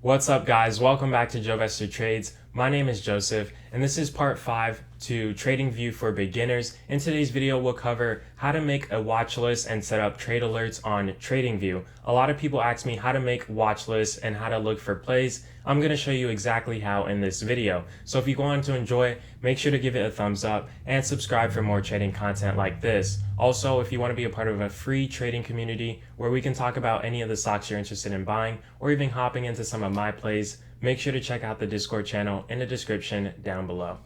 What's up, guys? Welcome back to Joevestor Trades. My name is Joseph, and this is part 5 to TradingView for beginners. In today's video, we'll cover how to make a watch list and set up trade alerts on TradingView. A lot of people ask me how to make watch lists and how to look for plays. I'm going to show you exactly how in this video. So if you go on to enjoy, make sure to give it a thumbs up and subscribe for more trading content like this. Also, if you want to be a part of a free trading community where we can talk about any of the stocks you're interested in buying or even hopping into some of my plays, make sure to check out the Discord channel in the description down below.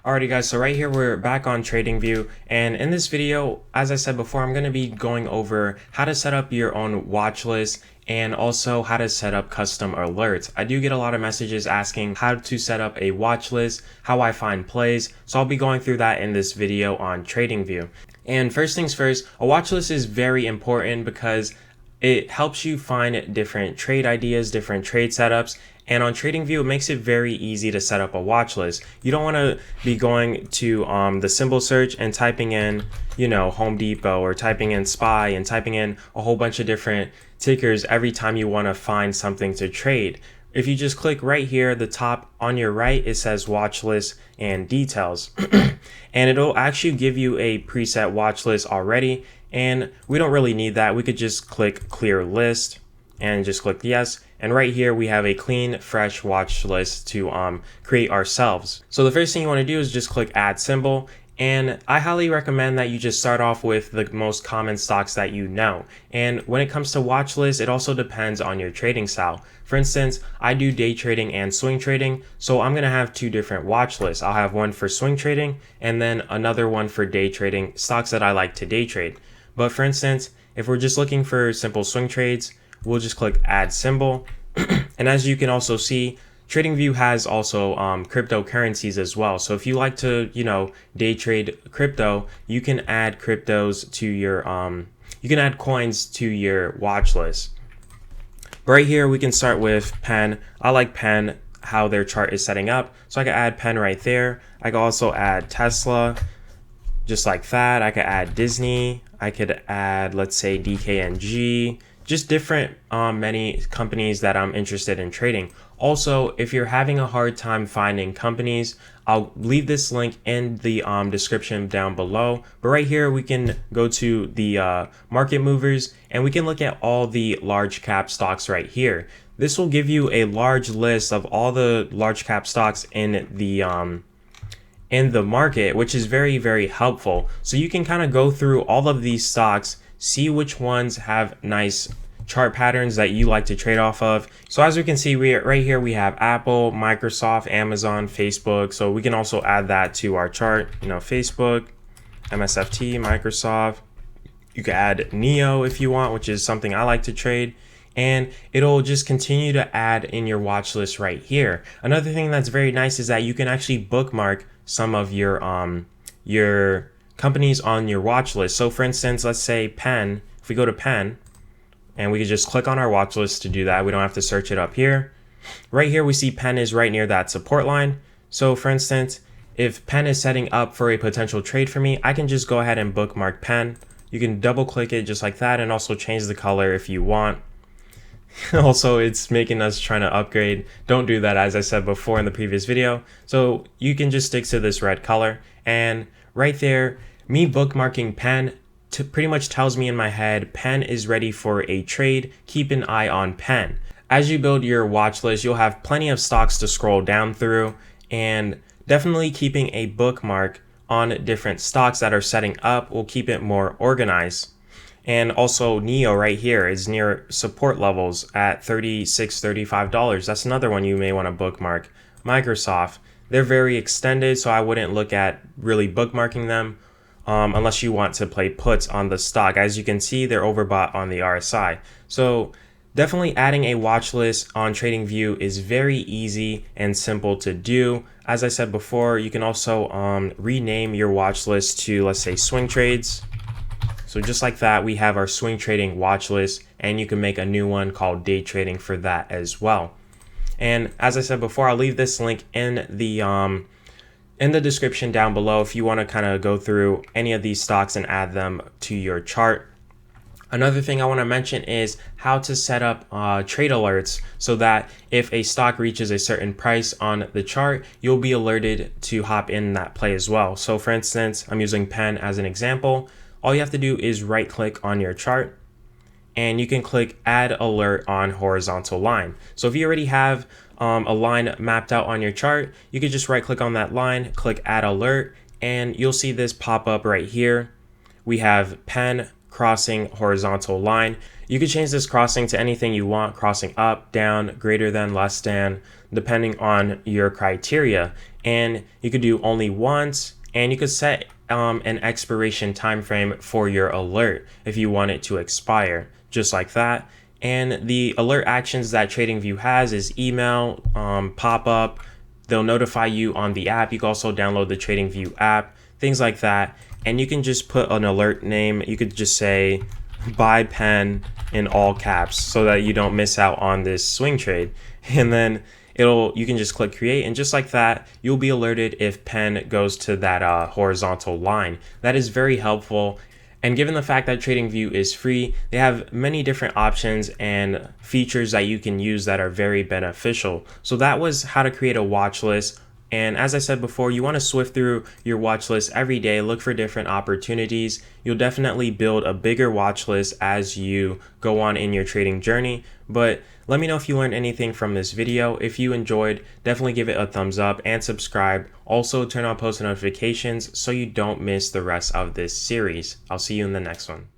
Alrighty guys, so right here we're back on TradingView, and in this video, as I said before, I'm going to be going over how to set up your own watch list and also how to set up custom alerts. I do get a lot of messages asking how to set up a watch list, how I find plays, so I'll be going through that in this video on TradingView. And first things first, a watch list is very important because it helps you find different trade ideas, different trade setups, and on TradingView, it makes it very easy to set up a watch list. You don't want to be going to the symbol search and typing in, Home Depot, or typing in SPY and typing in a whole bunch of different tickers every time you want to find something to trade. If you just click right here at the top on your right, it says watch list and details. And it'll actually give you a preset watch list already. And we don't really need that. We could just click clear list and just click yes. And right here we have a clean, fresh watch list to create ourselves. So the first thing you want to do is just click add symbol. And I highly recommend that you just start off with the most common stocks that you know. And when it comes to watch lists, it also depends on your trading style. For instance, I do day trading and swing trading, so I'm going to have two different watch lists. I'll have one for swing trading and then another one for day trading, stocks that I like to day trade. But for instance, if we're just looking for simple swing trades, we'll just click add symbol. And as you can also see, TradingView has also cryptocurrencies as well. So if you like to, day trade crypto, you can add cryptos to your, you can add coins to your watch list. Right here, we can start with Penn. I like Penn, how their chart is setting up. So I can add Penn right there. I can also add Tesla, just like that. I could add Disney. I could add, let's say, DKNG. Just different many companies that I'm interested in trading. Also, if you're having a hard time finding companies, I'll leave this link in the description down below. But right here, we can go to the market movers and we can look at all the large cap stocks right here. This will give you a large list of all the large cap stocks in the market, which is very, very helpful. So you can kind of go through all of these stocks, see which ones have nice chart patterns that you like to trade off of. So as we can see, right here we have Apple, Microsoft, Amazon, Facebook. So we can also add that to our chart. Facebook, MSFT, Microsoft. You can add NEO if you want, which is something I like to trade. And it'll just continue to add in your watch list right here. Another thing that's very nice is that you can actually bookmark some of your companies on your watch list. So for instance, let's say Penn. If we go to Penn, and we can just click on our watch list to do that. We don't have to search it up here. Right here, we see Penn is right near that support line. So for instance, if Penn is setting up for a potential trade for me, I can just go ahead and bookmark Penn. You can double click it just like that and also change the color if you want. Also, it's making us trying to upgrade. Don't do that, as I said before in the previous video. So you can just stick to this red color. And right there, me bookmarking Penn pretty much tells me in my head, Penn is ready for a trade. Keep an eye on Penn. As you build your watch list, you'll have plenty of stocks to scroll down through, and definitely keeping a bookmark on different stocks that are setting up will keep it more organized. And also NEO right here is near support levels at $36, $35. That's another one you may want to bookmark. Microsoft, they're very extended, so I wouldn't look at really bookmarking them unless you want to play puts on the stock. As you can see, they're overbought on the RSI. So definitely adding a watch list on TradingView is very easy and simple to do. As I said before, you can also rename your watch list to, let's say, swing trades. So just like that, we have our swing trading watch list, and you can make a new one called day trading for that as well. And as I said before, I'll leave this link in the in the description down below if you want to kind of go through any of these stocks and add them to your chart. Another thing I want to mention is how to set up trade alerts so that if a stock reaches a certain price on the chart, you'll be alerted to hop in that play as well. So for instance, I'm using Penn as an example. All you have to do is right click on your chart and you can click add alert on horizontal line. So if you already have a line mapped out on your chart, you could just right click on that line, click add alert, and you'll see this pop up right here. We have Penn crossing horizontal line. You could change this crossing to anything you want, crossing up, down, greater than, less than, depending on your criteria. And you could do only once, and you could set an expiration time frame for your alert if you want it to expire, just like that. And the alert actions that TradingView has is email, pop-up, they'll notify you on the app. You can also download the TradingView app, things like that. And you can just put an alert name. You could just say buy Penn in all caps so that you don't miss out on this swing trade. And then you can just click create, and just like that, you'll be alerted if Penn goes to that horizontal line. That is very helpful. And given the fact that TradingView is free, they have many different options and features that you can use that are very beneficial. So that was how to create a watch list. And as I said before, you want to swift through your watch list every day, look for different opportunities. You'll definitely build a bigger watch list as you go on in your trading journey. But let me know if you learned anything from this video. If you enjoyed, definitely give it a thumbs up and subscribe. Also turn on post notifications so you don't miss the rest of this series. I'll see you in the next one.